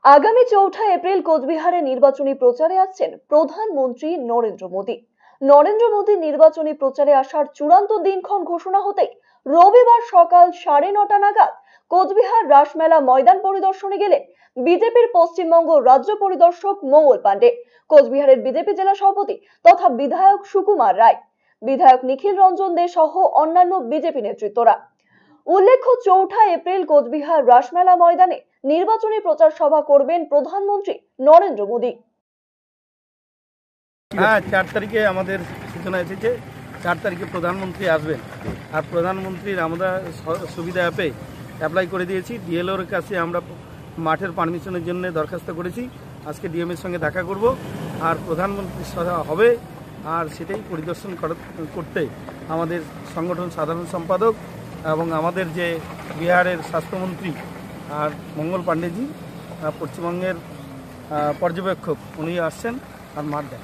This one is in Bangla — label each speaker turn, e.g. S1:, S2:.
S1: আগামী ৪ঠা এপ্রিল কোচবিহারে নির্বাচনী প্রচারে আসছেন প্রধানমন্ত্রী নরেন্দ্র মোদী। নরেন্দ্র মোদী নির্বাচনী প্রচারে আসার চূড়ান্ত দিনক্ষণ ঘোষণা হতেই রবিবার সকাল 9:30 নাগাদ কোচবিহার রাসমেলা ময়দান পরিদর্শনে গেলেন বিজেপির পশ্চিমবঙ্গ রাজ্য পরিদর্শক মঙ্গল পাণ্ডে, কোচবিহারের বিজেপি জেলা সভাপতি তথা বিধায়ক সুকুমার রায়, বিধায়ক নিখিল রঞ্জন দে সহ অন্যান্য বিজেপি নেতৃত্বরা। উল্লেখ্য, ৪ঠা এপ্রিল কোচবিহার রাসমেলা ময়দানে নির্বাচনী প্রচার সভা করবেন প্রধানমন্ত্রী নরেন্দ্র মোদী।
S2: হ্যাঁ, 4 তারিখে আমাদের সূচনা এসেছে। 4 তারিখে প্রধানমন্ত্রী আসবেন। আর প্রধানমন্ত্রীর আমরা সুবিধা অ্যাপে অ্যাপ্লাই করে দিয়েছি। ডিএলওর কাছে আমরা মাঠের পারমিশনের জন্য দরখাস্ত করেছি। আজকে ডিএমের সঙ্গে দেখা করব আর প্রধানমন্ত্রীর সভা হবে। আর সেটাই পরিদর্শন করতে আমাদের সংগঠন সাধারণ সম্পাদক এবং আমাদের যে বিহারের স্বাস্থ্যমন্ত্রী আর মঙ্গল পাণ্ডেজি, পশ্চিমবঙ্গের পর্যবেক্ষক, উনি আসছেন আর মাঠ